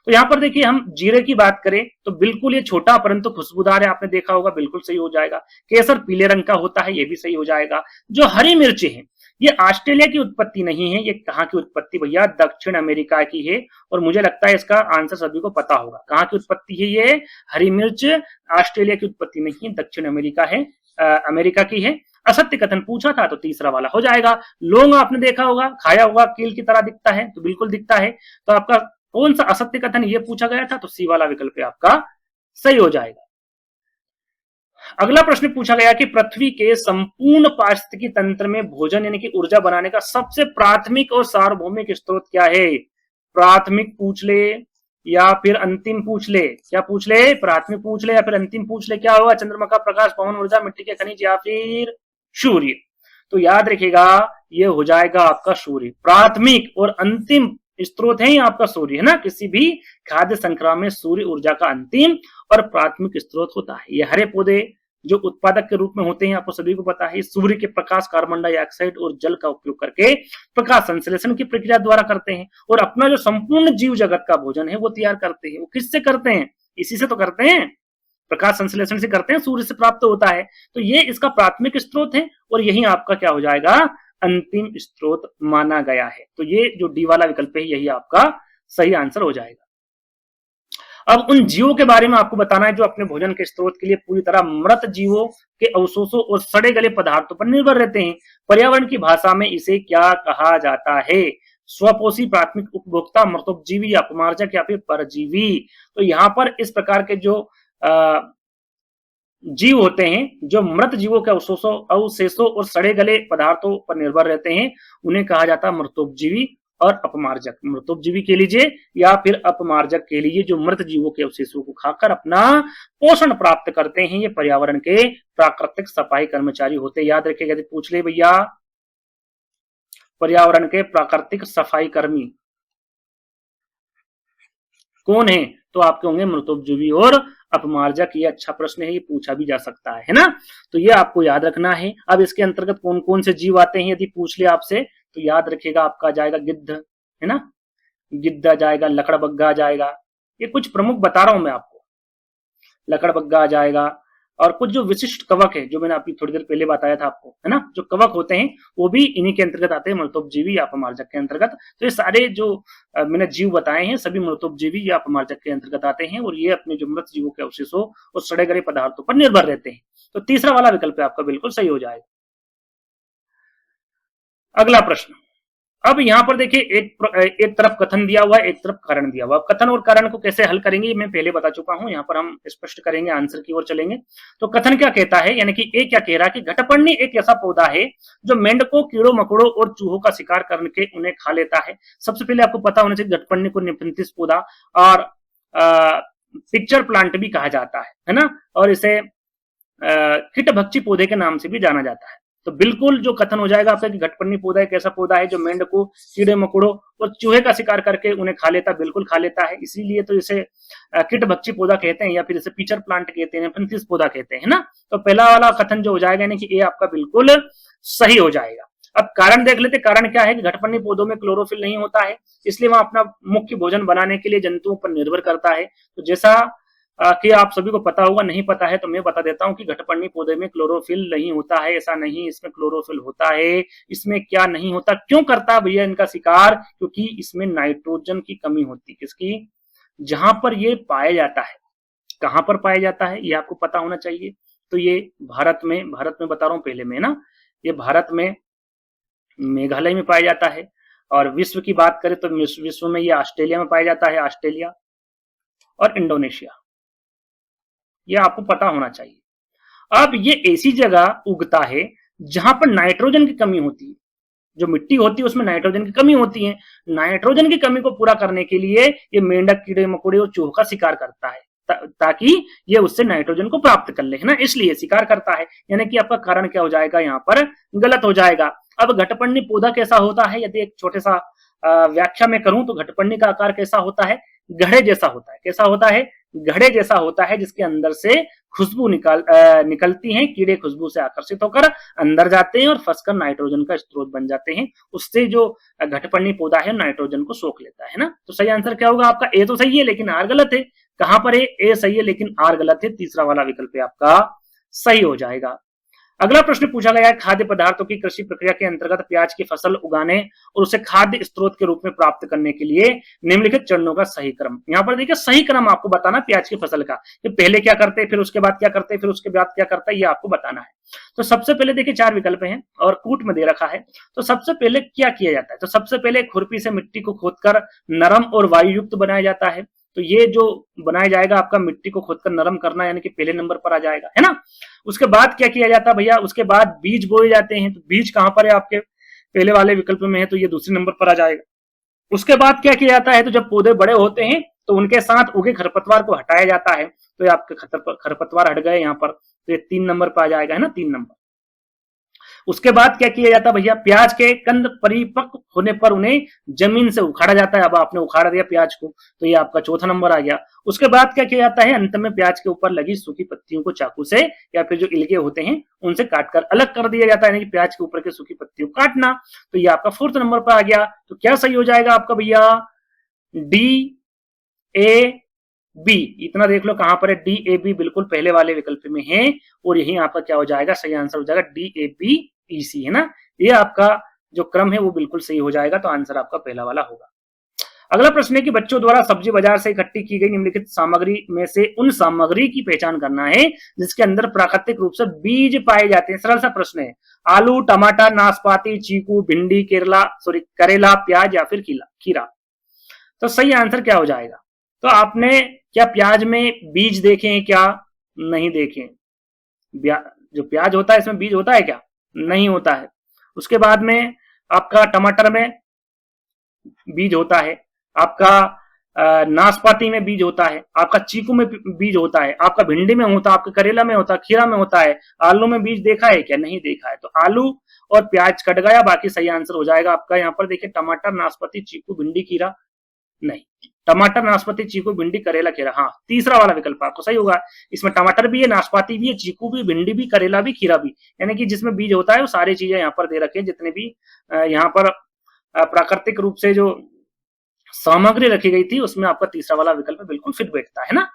तो यहाँ पर देखिए हम जीरे की बात करें तो बिल्कुल ये छोटा परंतु खुशबूदार है, आपने देखा होगा, बिल्कुल सही हो जाएगा। केसर पीले रंग का होता है, ये भी सही हो जाएगा। जो हरी मिर्च है ये ऑस्ट्रेलिया की उत्पत्ति नहीं है, ये कहाँ की उत्पत्ति भैया? दक्षिण अमेरिका की है। और मुझे लगता है इसका आंसर सभी को पता होगा। कहाँ की उत्पत्ति है ये? हरी मिर्च ऑस्ट्रेलिया की उत्पत्ति नहीं है, दक्षिण अमेरिका है, अमेरिका की है। असत्य कथन पूछा था तो तीसरा वाला हो जाएगा। लौंग आपने देखा होगा, खाया होगा, कील की तरह दिखता है, तो बिल्कुल दिखता है। तो आपका कौन सा असत्य कथन ये पूछा गया था? तो सी वाला विकल्प आपका सही हो जाएगा। अगला प्रश्न पूछा गया कि पृथ्वी के संपूर्ण पारिस्थितिकी तंत्र में भोजन यानी कि ऊर्जा बनाने का सबसे प्राथमिक और सार्वभौमिक स्रोत क्या है? प्राथमिक पूछ ले या फिर अंतिम पूछ ले? क्या पूछ ले? प्राथमिक पूछ ले या फिर अंतिम पूछ ले? क्या होगा? चंद्रमा का प्रकाश, पवन ऊर्जा, मिट्टी के खनिज या फिर सूर्य? तो याद रखिएगा ये हो जाएगा आपका सूर्य। प्राथमिक और अंतिम स्रोत है आपका सूर्य, है ना। किसी भी खाद्य श्रृंखला में सूर्य ऊर्जा का अंतिम और प्राथमिक स्रोत होता है। ये हरे पौधे जो उत्पादक के रूप में होते हैं, आपको सभी को पता है, सूर्य के प्रकाश, कार्बन डाइऑक्साइड और जल का उपयोग करके प्रकाश संश्लेषण की प्रक्रिया द्वारा करते हैं और अपना जो संपूर्ण जीव जगत का भोजन है वो तैयार करते हैं। वो किससे करते हैं? इसी से तो करते हैं, प्रकाश संश्लेषण से करते हैं, सूर्य से प्राप्त होता है। तो ये इसका प्राथमिक स्रोत है और यही आपका क्या हो जाएगा? अंतिम स्रोत माना गया है। तो ये जो डी वाला विकल्प है यही आपका सही आंसर हो जाएगा। अब उन जीवों के बारे में आपको बताना है जो अपने भोजन के स्रोत के लिए पूरी तरह मृत जीवों के अवशेषों और सड़े गले पदार्थों पर निर्भर रहते हैं। पर्यावरण की भाषा में इसे क्या कहा जाता है? स्वपोषी, प्राथमिक उपभोक्ता, मृतोपजीवी, अपमार्जक या फिर परजीवी? तो यहाँ पर इस प्रकार के जो जीव होते हैं जो मृत जीवों के अवशेषों और सड़े गले पदार्थों पर निर्भर रहते हैं, उन्हें कहा जाता है मृतोपजीवी और अपमार्जक। मृतोपजीवी के लीजिए या फिर अपमार्जक के लिए, जो मृत जीवों के अवशेषों को खाकर अपना पोषण प्राप्त करते हैं, ये पर्यावरण के प्राकृतिक सफाई कर्मचारी होते हैं। याद रखिएगा, पूछ ले भैया, पर्यावरण के प्राकृतिक सफाई कर्मी कौन है? तो आपके होंगे मृतोपजीवी और अपमार्जक। ये अच्छा प्रश्न है, ये पूछा भी जा सकता है ना। तो ये आपको याद रखना है। अब इसके अंतर्गत कौन कौन से जीव आते हैं यदि पूछ ले आपसे, तो याद रखिएगा आपका जाएगा गिद्ध, है ना, गिद्ध आ जाएगा, लकड़बग्गा आ जाएगा। ये कुछ प्रमुख बता रहा हूं मैं आपको। लकड़बग्गा आ जाएगा और कुछ जो विशिष्ट कवक है जो मैंने अभी थोड़ी देर पहले बताया था आपको, है ना, जो कवक होते हैं वो भी इन्हीं के अंतर्गत आते हैं, मृतोपजीवी या अपमार्जक के अंतर्गत। तो ये सारे जो मैंने जीव बताए हैं सभी मृतोपजीवी या अपमार्जक के अंतर्गत आते हैं और ये अपने जो मृत जीवों के अवशेषों और सड़े गले पदार्थों पर निर्भर रहते हैं। तो तीसरा वाला विकल्प आपका बिल्कुल सही हो जाएगा। अगला प्रश्न, अब यहां पर देखिए एक तरफ कथन दिया हुआ है, एक तरफ कारण दिया हुआ है। कथन और कारण को कैसे हल करेंगे मैं पहले बता चुका हूं, यहां पर हम स्पष्ट करेंगे, आंसर की ओर चलेंगे। तो कथन क्या कहता है, यानी कि ए क्या कह रहा है कि घटपर्णी एक ऐसा पौधा है जो मेंढकों, कीड़ों मकोड़ों और चूहों का शिकार करके उन्हें खा लेता है। सबसे पहले आपको पता होना चाहिए घटपर्णी को निपंथिस पौधा और पिक्चर प्लांट भी कहा जाता है ना, और इसे कीटभक्षी पौधे के नाम से भी जाना जाता है। तो बिल्कुल जो कथन हो जाएगा आपका कि घटपर्णी पौधा एक ऐसा पौधा है जो मेंढकों, कीड़े मकोड़ों और चूहे का शिकार करके उन्हें खा लेता, बिल्कुल खा लेता है, इसीलिए तो इसे कीटभक्षी पौधा कहते हैं या फिर इसे पिचर प्लांट कहते हैं, निपंथिस पौधा कहते हैं ना। तो पहला वाला कथन जो हो जाएगा यानी कि ये आपका बिल्कुल सही हो जाएगा। अब कारण देख लेते, कारण क्या है कि घटपर्णी पौधों में क्लोरोफिल नहीं होता है, इसलिए वह अपना मुख्य भोजन बनाने के लिए जंतुओं पर निर्भर करता है। तो जैसा कि आप सभी को पता होगा, नहीं पता है तो मैं बता देता हूं कि घटपर्णी पौधे में क्लोरोफिल नहीं होता है, ऐसा नहीं, इसमें क्लोरोफिल होता है। इसमें क्या नहीं होता, क्यों करता भैया इनका शिकार? क्योंकि इसमें नाइट्रोजन की कमी होती है। किसकी? जहां पर ये पाया जाता है। कहां पर पाया जाता है ये आपको पता होना चाहिए। तो ये भारत में बता रहा हूं पहले में ना, ये भारत में मेघालय में पाया जाता है, और विश्व की बात करें तो विश्व में ये ऑस्ट्रेलिया में पाया जाता है, ऑस्ट्रेलिया और इंडोनेशिया, यह आपको पता होना चाहिए। अब ये ऐसी जगह उगता है जहां पर नाइट्रोजन की कमी होती है, जो मिट्टी होती है उसमें नाइट्रोजन की कमी होती है। नाइट्रोजन की कमी को पूरा करने के लिए ये मेंढक, कीड़े मकोड़े और चूहों का शिकार करता है ताकि ये उससे नाइट्रोजन को प्राप्त कर ले, है ना, इसलिए शिकार करता है। यानी कि आपका कारण क्या हो जाएगा, यहाँ पर गलत हो जाएगा। अब घटपर्णी पौधा कैसा होता है, यदि एक छोटे सा व्याख्या में करूं तो घटपर्णी का आकार कैसा होता है, घड़े जैसा होता है। कैसा होता है? घड़े जैसा होता है, जिसके अंदर से खुशबू निकलती है, कीड़े खुशबू से आकर्षित होकर अंदर जाते हैं और फंसकर नाइट्रोजन का स्रोत बन जाते हैं। उससे जो घटपर्णी पौधा है नाइट्रोजन को सोख लेता है ना। तो सही आंसर क्या होगा आपका? ए तो सही है लेकिन आर गलत है। कहां पर है? ए सही है लेकिन आर गलत है। तीसरा वाला विकल्प आपका सही हो जाएगा। अगला प्रश्न पूछा गया है, खाद्य पदार्थों की कृषि प्रक्रिया के अंतर्गत प्याज की फसल उगाने और उसे खाद्य स्रोत के रूप में प्राप्त करने के लिए निम्नलिखित चरणों का सही क्रम। यहाँ पर देखिए सही क्रम आपको बताना प्याज की फसल का, कि पहले क्या करते हैं, फिर उसके बाद क्या करते हैं, फिर उसके बाद क्या करता है, ये आपको बताना है। तो सबसे पहले देखिए 4 विकल्प हैं और कूट में दे रखा है। तो सबसे पहले क्या किया जाता है, तो सबसे पहले खुरपी से मिट्टी को खोदकर नरम और वायु युक्त बनाया जाता है। तो ये जो बनाया जाएगा आपका मिट्टी को खोदकर नरम करना, यानी कि पहले नंबर पर आ जाएगा, है ना। उसके बाद क्या किया जाता है भैया, उसके बाद बीज बोए जाते हैं। तो बीज कहां पर है, आपके पहले वाले विकल्प में है, तो ये दूसरे नंबर पर आ जाएगा। उसके बाद क्या किया जाता है, तो जब पौधे बड़े होते हैं तो उनके साथ उगे खरपतवार को हटाया जाता है। तो ये आपके खरपतवार हट गए यहाँ पर, तो ये 3 नंबर पर आ जाएगा, है ना, 3 नंबर। उसके बाद क्या किया जाता है भैया, प्याज के कंद परिपक्व होने पर उन्हें जमीन से उखाड़ा जाता है। अब आपने उखाड़ दिया प्याज को, तो ये आपका चौथा नंबर आ गया। उसके बाद क्या किया जाता है, अंत में प्याज के ऊपर लगी सूखी पत्तियों को चाकू से या फिर जो इल्के होते हैं उनसे काटकर अलग कर दिया जाता है, यानी कि प्याज के ऊपर की सूखी पत्तियों को काटना। तो ये आपका 4th नंबर पर आ गया। तो क्या सही हो जाएगा आपका भैया, डी ए बी। इतना देख लो कहां पर है, डी ए बी बिल्कुल पहले वाले विकल्प में है, और यही आपका क्या हो जाएगा, सही आंसर हो जाएगा डी ए बी ई सी, है ना। ये आपका जो क्रम है वो बिल्कुल सही हो जाएगा, तो आंसर आपका पहला वाला होगा। अगला प्रश्न है कि बच्चों द्वारा सब्जी बाजार से इकट्ठी की गई निम्नलिखित सामग्री में से उन सामग्री की पहचान करना है जिसके अंदर प्राकृतिक रूप से बीज पाए जाते हैं। सरल सा प्रश्न है, आलू, टमाटर, नाशपाती, चीकू, भिंडी, करेला, प्याज या फिर खीरा। तो सही आंसर क्या हो जाएगा, तो आपने क्या प्याज में बीज देखे हैं, क्या नहीं देखे? जो प्याज होता है इसमें बीज होता है क्या, नहीं होता है। उसके बाद में आपका टमाटर में बीज होता है, आपका नाशपाती में बीज होता है, आपका चीकू में बीज होता है, आपका भिंडी में होता है, आपका करेला में होता है, खीरा में होता है। आलू में बीज देखा है क्या, नहीं देखा है। तो आलू और प्याज कट गया, बाकी सही आंसर हो जाएगा आपका यहाँ पर देखिए टमाटर, नाशपाती, चीकू, भिंडी, खीरा नहीं। टमाटर, नाशपाती, चीकू, भिंडी, करेला, खीरा, हाँ तीसरा वाला विकल्प आपको सही होगा। इसमें टमाटर भी है, नाशपाती भी है, चीकू भी, भिंडी भी, करेला भी, खीरा भी, यानी कि जिसमें बीज होता है वो सारी चीजें यहाँ पर दे रखे हैं। जितने भी यहाँ पर प्राकृतिक रूप से जो सामग्री रखी गई थी उसमें आपका तीसरा वाला विकल्प बिल्कुल फिट बैठता है ना।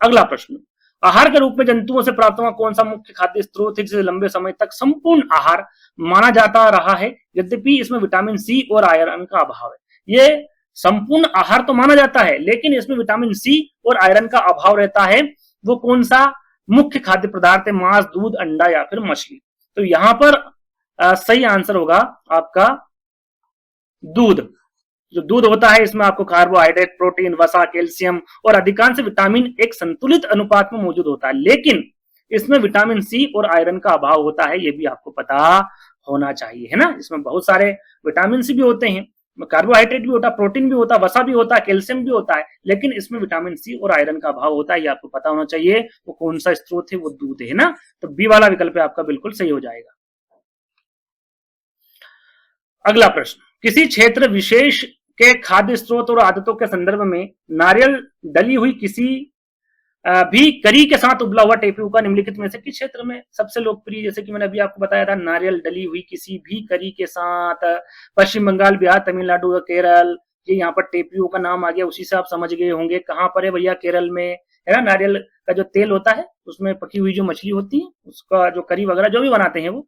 अगला प्रश्न, आहार के रूप में जंतुओं से प्राप्त हुआ कौन सा मुख्य खाद्य स्रोत है जिसे लंबे समय तक संपूर्ण आहार माना जाता रहा है, यद्यपि इसमें विटामिन सी और आयरन का अभाव है। ये संपूर्ण आहार तो माना जाता है, लेकिन इसमें विटामिन सी और आयरन का अभाव रहता है। वो कौन सा मुख्य खाद्य पदार्थ है, मांस, दूध, अंडा या फिर मछली। तो यहां पर सही आंसर होगा आपका दूध। जो दूध होता है इसमें आपको कार्बोहाइड्रेट, प्रोटीन, वसा, कैल्शियम और अधिकांश विटामिन एक संतुलित अनुपात में मौजूद होता है, लेकिन इसमें विटामिन सी और आयरन का अभाव होता है, ये भी आपको पता होना चाहिए, है ना। इसमें बहुत सारे विटामिन सी भी होते हैं, कार्बोहाइड्रेट भी होता है, प्रोटीन भी होता है, वसा भी होता है, कैल्शियम भी होता है, लेकिन इसमें विटामिन सी और आयरन का अभाव होता है, ये आपको पता होना चाहिए। वो कौन सा स्रोत है, वो दूध है ना। तो बी वाला विकल्प आपका बिल्कुल सही हो जाएगा। अगला प्रश्न, किसी क्षेत्र विशेष के खाद्य स्रोत और आदतों के संदर्भ में नारियल डली हुई किसी भी करी के साथ उबला हुआ टेपियोका निम्नलिखित में से किस क्षेत्र में सबसे लोकप्रिय, जैसे कि मैंने अभी आपको बताया था, नारियल डली हुई किसी भी करी के साथ। पश्चिम बंगाल, बिहार, तमिलनाडु और केरल। ये यहाँ पर टेपियो का नाम आ गया, उसी से आप समझ गए होंगे कहां पर है भैया, केरल में, है ना। नारियल का जो तेल होता है उसमें पकी हुई जो मछली होती है उसका जो करी वगैरह जो भी बनाते हैं वो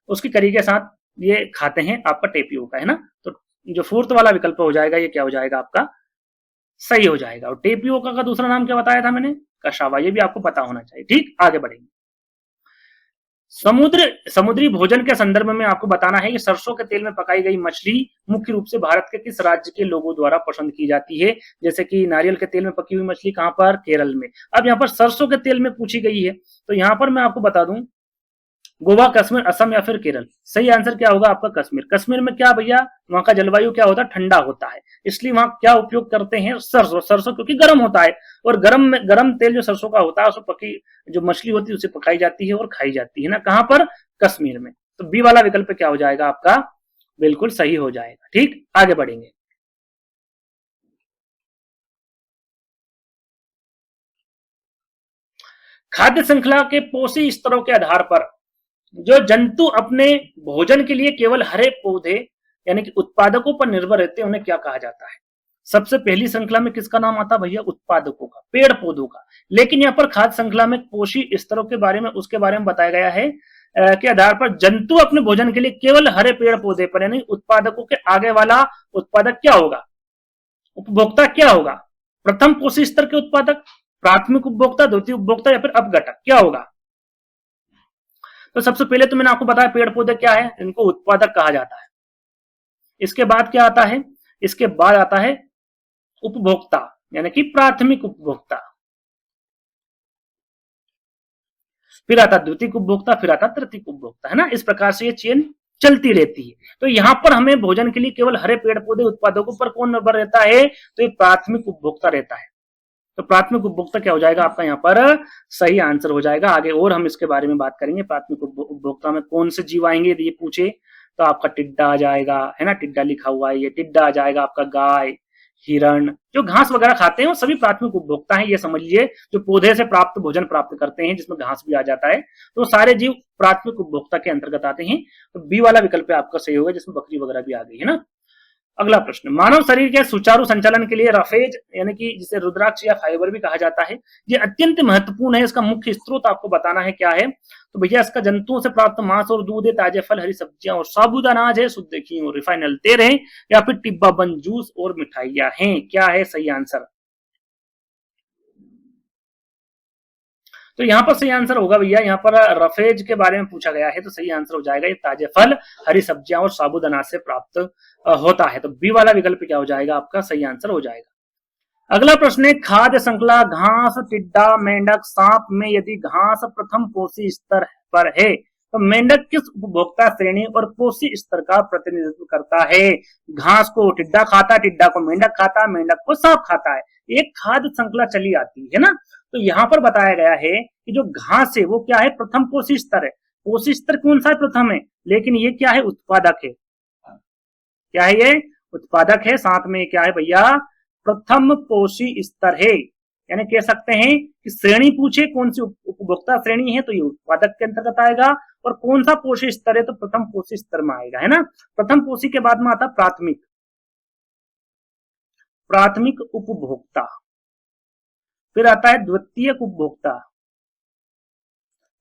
उसकी करी के साथ ये खाते हैं आपका टेपियो का, है ना। तो जो 4th वाला विकल्प हो जाएगा ये क्या हो जाएगा आपका, सही हो जाएगा। और टेपियोका का दूसरा नाम क्या बताया था मैंने, कशावा, ये भी आपको पता होना चाहिए। ठीक, आगे बढ़ेंगे। समुद्री भोजन के संदर्भ में आपको बताना है कि सरसों के तेल में पकाई गई मछली मुख्य रूप से भारत के किस राज्य के लोगों द्वारा पसंद की जाती है। जैसे कि नारियल के तेल में पकी हुई मछली कहां पर, केरल में। अब यहाँ पर सरसों के तेल में पूछी गई है, तो यहाँ पर मैं आपको बता दूं गोवा, कश्मीर, असम या फिर केरल। सही आंसर क्या होगा आपका, कश्मीर। कश्मीर में क्या भैया, वहां का जलवायु क्या होता है, ठंडा होता है, इसलिए वहां क्या उपयोग करते हैं, सरसों। सरसों क्योंकि गर्म होता है, और गर्म तेल जो सरसों का होता है उसमें पकी जो मछली होती है उसे पकाई जाती है और खाई जाती है ना। कहां पर, कश्मीर में। तो बी वाला विकल्प क्या हो जाएगा आपका, बिल्कुल सही हो जाएगा। ठीक, आगे बढ़ेंगे। खाद्य श्रृंखला के पोषी स्तरों के आधार पर जो जंतु अपने भोजन के लिए केवल हरे पौधे यानी कि उत्पादकों पर निर्भर रहते हैं उन्हें क्या कहा जाता है। सबसे पहली श्रृंखला में किसका नाम आता है भैया, उत्पादकों का, पेड़ पौधों का। लेकिन यहाँ पर खाद्य श्रृंखला में पोषी स्तरों के बारे में उसके बारे में बताया गया है के आधार पर जंतु अपने भोजन के लिए केवल हरे पेड़ पौधे पर, यानी उत्पादकों के आगे वाला उत्पादक क्या होगा, उपभोक्ता क्या होगा, प्रथम पोषी स्तर के उत्पादक, प्राथमिक उपभोक्ता, द्वितीय उपभोक्ता या फिर अपघटक क्या होगा। तो सबसे पहले तो मैंने आपको बताया पेड़ पौधे क्या है, इनको उत्पादक कहा जाता है। इसके बाद क्या आता है, इसके बाद आता है उपभोक्ता यानी कि प्राथमिक उपभोक्ता, फिर आता द्वितीय उपभोक्ता, फिर आता तृतीय उपभोक्ता, है ना। इस प्रकार से ये चेन चलती रहती है। तो यहां पर हमें भोजन के लिए केवल हरे पेड़ पौधे उत्पादकों पर कौन निर्भर रहता है, तो ये प्राथमिक उपभोक्ता रहता है। तो प्राथमिक उपभोक्ता क्या हो जाएगा आपका यहाँ पर सही आंसर हो जाएगा। आगे और हम इसके बारे में बात करेंगे, प्राथमिक उपभोक्ता में कौन से जीव आएंगे यदि ये पूछे तो आपका टिड्डा आ जाएगा, है ना, टिड्डा लिखा हुआ है, ये टिड्डा आ जाएगा आपका, गाय, हिरण, जो घास वगैरह खाते हैं वो सभी प्राथमिक उपभोक्ता हैं। ये समझ लीजिए जो पौधे से प्राप्त भोजन प्राप्त करते हैं जिसमें घास भी आ जाता है, तो सारे जीव प्राथमिक उपभोक्ता के अंतर्गत आते हैं। तो बी वाला विकल्प आपका सही होगा जिसमें बकरी वगैरह भी आ गई, है ना। अगला प्रश्न, मानव शरीर के सुचारू संचालन के लिए रफेज यानी कि जिसे रुद्राक्ष या फाइबर भी कहा जाता है, ये अत्यंत महत्वपूर्ण है। इसका मुख्य स्रोत आपको बताना है क्या है, तो भैया इसका जंतुओं से प्राप्त मांस और दूध है, ताजे फल, हरी सब्जियां और साबुत अनाज है, शुद्ध घी और रिफाइनल तेल है, या फिर टिब्बा बंद जूस और मिठाइयां हैं। क्या है सही आंसर, तो यहाँ पर सही आंसर होगा भैया, यहाँ पर रफेज के बारे में पूछा गया है, तो सही आंसर हो जाएगा ये ताजे फल, हरी सब्जियां और साबुत अनाज से प्राप्त होता है। तो बी वाला विकल्प क्या हो जाएगा आपका सही आंसर हो जाएगा। अगला प्रश्न है, खाद्य श्रृंखला घास, टिड्डा, मेंढक, सांप में यदि घास प्रथम पोषी स्तर पर है तो मेंढक किस उपभोक्ता श्रेणी और पोषी स्तर का प्रतिनिधित्व करता है। घास को टिड्डा खाता, टिड्डा को मेंढक खाता, मेंढक को सांप खाता है, एक खाद्य श्रृंखला चली आती है ना। तो यहाँ पर बताया गया है कि जो घास है वो क्या है, प्रथम पोषी स्तर है। पोषी स्तर कौन सा है, प्रथम है, लेकिन ये क्या है, उत्पादक है। क्या है ये, उत्पादक है। साथ में क्या है भैया, प्रथम पोषी स्तर है, यानी कह सकते हैं कि श्रेणी पूछे कौन सी उपभोक्ता श्रेणी है तो ये उत्पादक के अंतर्गत आएगा, और कौन सा पोषी स्तर है तो प्रथम पोषी स्तर में आएगा, है ना। प्रथम पोषी के बाद में आता प्राथमिक, प्राथमिक उपभोक्ता, फिर आता है द्वितीय उपभोक्ता,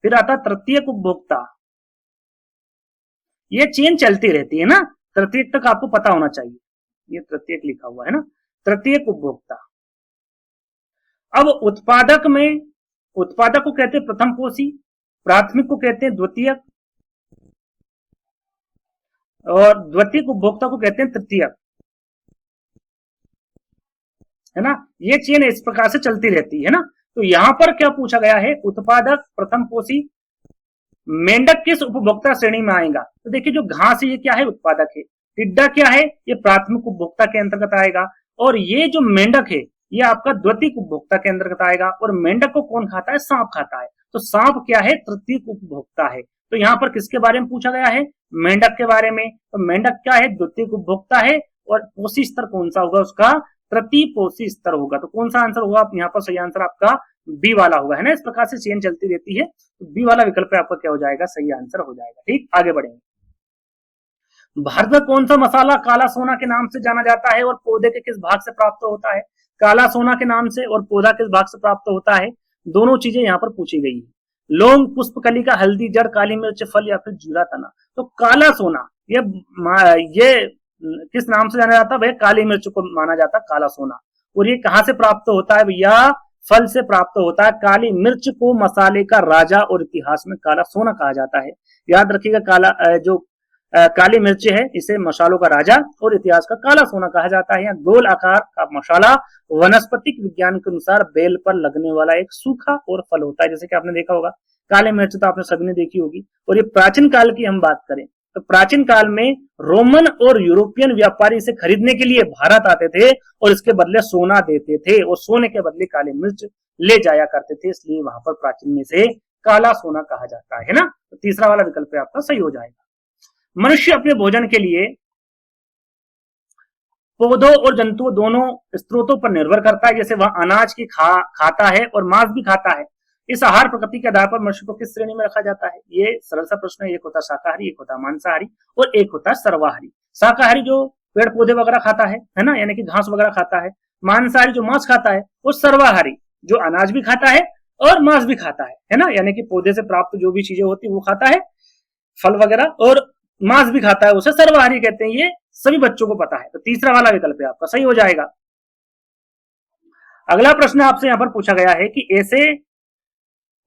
फिर आता है तृतीय उपभोक्ता। ये चेन चलती रहती है ना, तृतीय तक आपको पता होना चाहिए, ये तृतीय लिखा हुआ है ना, तृतीय उपभोक्ता। अब उत्पादक में, उत्पादक को कहते हैं प्रथम पोषी, प्राथमिक को कहते हैं द्वितीय, और द्वितीय उपभोक्ता को कहते हैं तृतीय, है ना। ये चेन इस प्रकार से चलती रहती है ना। तो यहां पर क्या पूछा गया है, उत्पादक, प्रथम पोषी, मेंढक किस उपभोक्ता श्रेणी में आएगा, तो देखिए जो घास है ये क्या है, उत्पादक है, टिड्डा क्या है, ये प्राथमिक उपभोक्ता के अंतर्गत आएगा, और ये जो मेंढक है ये आपका द्वितीय उपभोक्ता के अंतर्गत आएगा, और मेंढक को कौन खाता है, सांप खाता है, तो सांप क्या है, तृतीय उपभोक्ता है। तो यहाँ पर किसके बारे में पूछा गया है, मेंढक के बारे में, तो मेंढक क्या है, द्वितीय उपभोक्ता है, और पोषी स्तर कौन सा होगा उसका, तृतीय पोषी स्तर होगा। तो कौन सा आंसर होगा, यहाँ पर सही आंसर आपका बी वाला होगा, है ना। इस प्रकार से चेन चलती रहती है, तो बी वाला विकल्प आपका क्या हो जाएगा, सही आंसर हो जाएगा। ठीक, आगे बढ़ेंगे। भारत में कौन सा मसाला काला सोना के नाम से जाना जाता है और पौधे के किस भाग से प्राप्त होता है। काला सोना के नाम से और पौधा किस भाग से प्राप्त होता है, दोनों चीजें यहाँ पर पूछी गई है। लौंग, पुष्पकलिका, हल्दी, जड़, काली मिर्च, फल या फिर जीरा तना। तो काला सोना ये किस नाम से जाना जाता है, काली मिर्च को माना जाता है काला सोना। और ये कहां से प्राप्त होता है भैया, फल से प्राप्त होता है। काली मिर्च को मसाले का राजा और इतिहास में काला सोना कहा जाता है। याद रखिएगा, काली मिर्च है इसे मसालों का राजा और इतिहास का काला सोना कहा जाता है। गोल आकार का मसाला वनस्पतिक विज्ञान के अनुसार बेल पर लगने वाला एक सूखा और फल होता है, जैसे कि आपने देखा होगा। काली मिर्च तो आपने सभी ने देखी होगी। और ये प्राचीन काल की हम बात करें तो प्राचीन काल में रोमन और यूरोपियन व्यापारी इसे खरीदने के लिए भारत आते थे और इसके बदले सोना देते थे, और सोने के बदले काली मिर्च ले जाया करते थे, इसलिए वहां पर प्राचीन में से काला सोना कहा जाता है ना। तो तीसरा वाला विकल्प आपका सही हो जाएगा। मनुष्य अपने भोजन के लिए पौधों और जंतुओं दोनों स्रोतों पर निर्भर करता है, जैसे वह अनाज की खाता है और मांस भी खाता है। इस आहार प्रकृति के आधार पर मनुष्य को किस श्रेणी में रखा जाता है, ये सरल सा प्रश्न है। एक होता है शाकाहारी, एक होता है मांसाहारी और एक होता है सर्वाहारी। शाकाहारी जो पेड़ पौधे वगैरह खाता है ना, यानी कि घास वगैरह खाता है। मांसाहारी जो मांस खाता है, और सर्वाहारी जो अनाज भी खाता है और मांस भी खाता है ना, यानी कि पौधे से प्राप्त जो भी चीजें होती है वो खाता है। फल वगैरह, और मांस भी खाता है, उसे सर्वाहारी कहते हैं। ये सभी बच्चों को पता है। तो तीसरा वाला विकल्प है आपका सही हो जाएगा। अगला प्रश्न आपसे यहां पर पूछा गया है कि ऐसे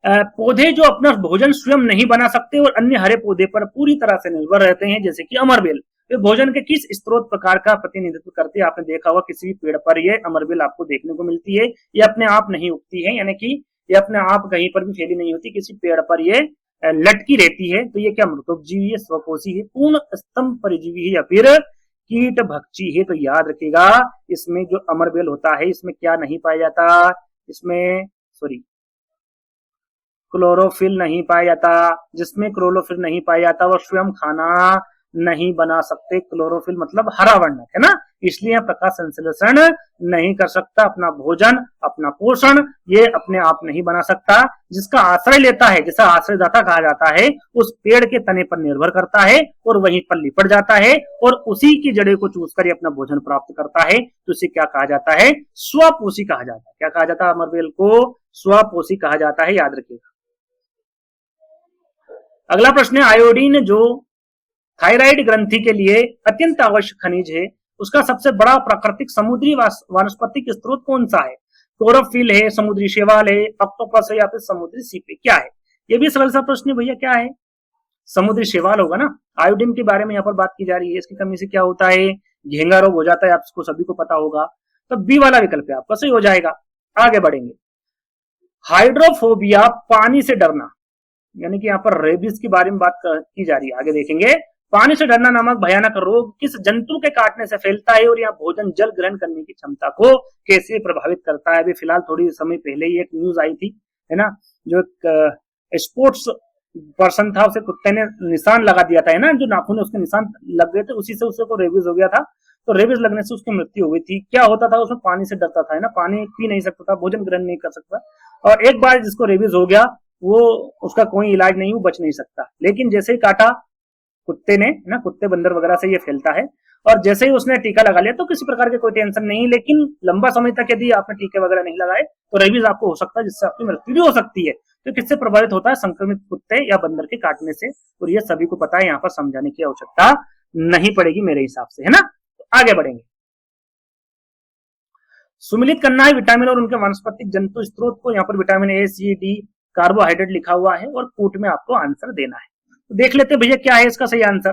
पौधे जो अपना भोजन स्वयं नहीं बना सकते और अन्य हरे पौधे पर पूरी तरह से निर्भर रहते हैं, जैसे कि अमरबेल, वे भोजन के किस स्रोत प्रकार का प्रतिनिधित्व करते हैं? आपने देखा होगा किसी भी पेड़ पर ये अमरबेल आपको देखने को मिलती है। ये अपने आप नहीं उगती है, यानी कि ये अपने आप कहीं पर भी फैली नहीं होती, किसी पेड़ पर ये लटकी रहती है। तो ये क्या मृतोपजीवी है, स्वपोषी है, पूर्ण स्तंभ परिजीवी है, या फिर कीट भक्षी है? तो याद रखिएगा, इसमें जो अमरबेल होता है इसमें क्या नहीं पाया जाता, इसमें सॉरी क्लोरोफिल नहीं पाया जाता। जिसमें क्लोरोफिल नहीं पाया जाता वह स्वयं खाना नहीं बना सकते। क्लोरोफिल मतलब हरा वर्णक है ना, इसलिए प्रकाश संश्लेषण नहीं कर सकता, अपना भोजन अपना पोषण ये अपने आप नहीं बना सकता। जिसका आश्रय लेता है, जिसे आश्रयदाता कहा जाता है, उस पेड़ के तने पर निर्भर करता है और वहीं पर लिपट जाता है और उसी की जड़ें को चूसकर ये अपना भोजन प्राप्त करता है। तो इसे क्या कहा जाता है? स्वपोषी कहा जाता है। क्या कहा जाता है? अमरबेल को स्वपोषी कहा जाता है, याद रखिएगा। अगला प्रश्न है, आयोडीन जो थायराइड ग्रंथि के लिए अत्यंत आवश्यक खनिज है, उसका सबसे बड़ा प्राकृतिक समुद्री वानस्पतिक स्रोत कौन सा है? क्लोरोफिल है, समुद्री शैवाल है, ऑक्टोपस है, या फिर समुद्री सीप है? क्या है? ये भी सरल सा प्रश्न है भैया, क्या है? समुद्री शैवाल होगा ना। आयोडीन के बारे में यहाँ पर बात की जा रही है, इसकी कमी से क्या होता है? घेंगा रोग हो जाता है, आपको सभी को पता होगा। तो बी वाला विकल्प है आपका सही हो जाएगा। आगे बढ़ेंगे। हाइड्रोफोबिया, पानी से डरना, यानी कि यहाँ पर रेबीज के बारे में बात की जा रही है। आगे देखेंगे। पानी से डरना नामक भयानक रोग किस जंतु के काटने से फैलता है और यह भोजन जल ग्रहण करने की क्षमता को कैसे प्रभावित करता है? अभी फिलहाल थोड़ी समय पहले ही एक न्यूज आई थी, है ना, जो एक स्पोर्ट्स पर्सन था, उसे कुत्ते ने निशान लगा दिया था, है ना, जो नाखून है उसके निशान लग गए थे, उसी से उसे को रेबीज हो गया था। तो रेबीज लगने से उसकी मृत्यु हो गई थी। क्या होता था? उसमें पानी से डरता था, है ना, पानी पी नहीं सकता था, भोजन ग्रहण नहीं कर सकता। और एक बार जिसको रेबीज हो गया वो उसका कोई इलाज नहीं, वो बच नहीं सकता। लेकिन जैसे ही काटा कुत्ते ने, ना, कुत्ते बंदर वगैरह से ये फैलता है, और जैसे ही उसने टीका लगा लिया तो किसी प्रकार के कोई टेंशन नहीं। लेकिन लंबा समय तक यदि आपने टीके वगैरह नहीं लगाए तो रेबीज आपको हो सकता है, जिससे आपकी मृत्यु भी हो सकती है। तो किससे प्रभावित होता है? संक्रमित कुत्ते या बंदर के काटने से। और ये सभी को पता है, यहाँ पर समझाने की आवश्यकता नहीं पड़ेगी मेरे हिसाब से, है ना। तो आगे बढ़ेंगे। सुमिलित करना है विटामिन और उनके वनस्पतिक जंतु स्रोत को। यहाँ पर vitamin A, C, D, carbohydrate लिखा हुआ है और फूट में आपको आंसर देना है। तो देख लेते हैं भैया क्या है इसका सही आंसर।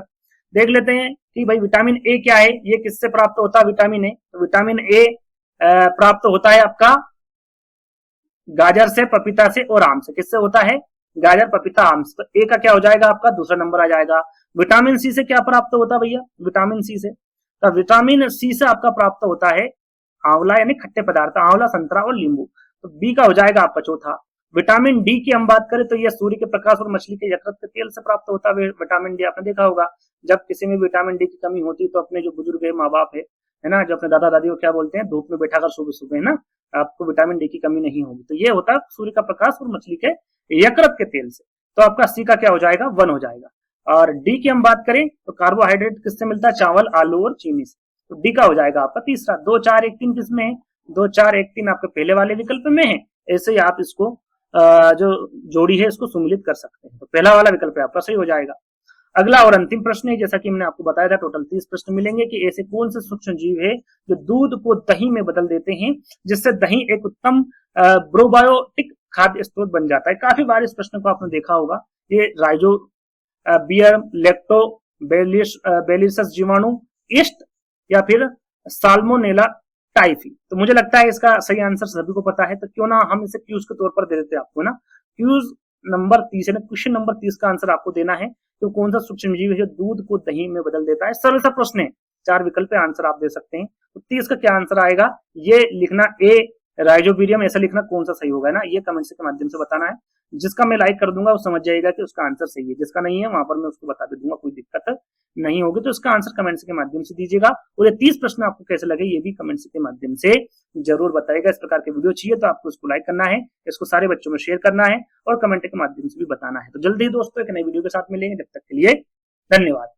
देख लेते हैं कि भाई विटामिन ए क्या है, ये किससे प्राप्त होता है? विटामिन ए, तो विटामिन ए प्राप्त होता है आपका गाजर से, पपीता से और आम से। किससे होता है? गाजर, पपीता, आम से। तो ए का क्या हो जाएगा आपका? दूसरा नंबर आ जाएगा। विटामिन सी से क्या प्राप्त होता है भैया? विटामिन सी से, तो विटामिन सी से आपका प्राप्त होता है आंवला, यानी खट्टे पदार्थ, आंवला, संतरा और नींबू। तो बी का हो जाएगा आपका चौथा। विटामिन डी की हम बात करें तो यह सूर्य के प्रकाश और मछली के यकृत के तेल से प्राप्त होता है। विटामिन डी आपने देखा होगा, जब किसी में विटामिन डी की कमी होती है तो अपने जो बुजुर्ग है, माँ बाप है ना, जो अपने दादा दादी को क्या बोलते हैं, धूप में बैठा कर सुबह सुबह, है ना, आपको विटामिन डी की कमी नहीं होगी। तो ये होता है सूर्य का प्रकाश और मछली के यकृत के तेल से। तो आपका सी का क्या हो जाएगा? 1 हो जाएगा। और डी की हम बात करें तो कार्बोहाइड्रेट किससे मिलता है? चावल, आलू और चीनी से। तो डी का हो जाएगा आपका तीसरा। 2, 4, 1, 3 किसमें है? 2, 4, 1, 3 आपके पहले वाले विकल्प में है। ऐसे ही आप इसको जो जोड़ी है इसको सुमिलित कर सकते हैं। तो पहला वाला विकल्प आपका सही हो जाएगा। अगला और अंतिम प्रश्न है, जैसा कि मैंने आपको बताया था टोटल 30 प्रश्न मिलेंगे, कि ऐसे कौन से सूक्ष्म जीव है जो दूध को दही में बदल देते हैं, जिससे दही एक उत्तम प्रोबायोटिक खाद्य स्रोत बन जाता है। काफी बार इस प्रश्न को आपने देखा होगा। ये राइजो बियर, लेक्टो बेलिसस जीवाणु, ईस्ट, या फिर साल्मोनेला टाइफी। तो मुझे लगता है इसका सही आंसर सभी को पता है, तो क्यों ना हम इसे क्यूज के तौर पर दे देते हैं आपको ना। क्यूज नंबर 30 है, क्वेश्चन नंबर 30 का आंसर आपको देना है। तो कौन सा सूक्ष्म जीव है जो दूध को दही में बदल देता है? सरल सा प्रश्न है, 4 विकल्प पे आंसर आप दे सकते हैं। तो 30 का क्या आंसर आएगा? ये लिखना ए राइजोबियम, ऐसा लिखना कौन सा सही होगा ना, ये कमेंट्स के माध्यम से बताना है। जिसका मैं लाइक कर दूंगा वो समझ जाएगा कि उसका आंसर सही है, जिसका नहीं है वहां पर मैं उसको बता दे दूंगा, कोई दिक्कत नहीं होगी। तो इसका आंसर कमेंट्स के माध्यम से दीजिएगा। और ये 30 प्रश्न आपको कैसे लगे ये भी कमेंट्स के माध्यम से जरूर बताएगा। इस प्रकार के वीडियो चाहिए तो आपको इसको लाइक करना है, इसको सारे बच्चों में शेयर करना है और कमेंट के माध्यम से भी बताना है। तो जल्दी ही दोस्तों एक नई वीडियो के साथ मिलेंगे, जब तक के लिए धन्यवाद।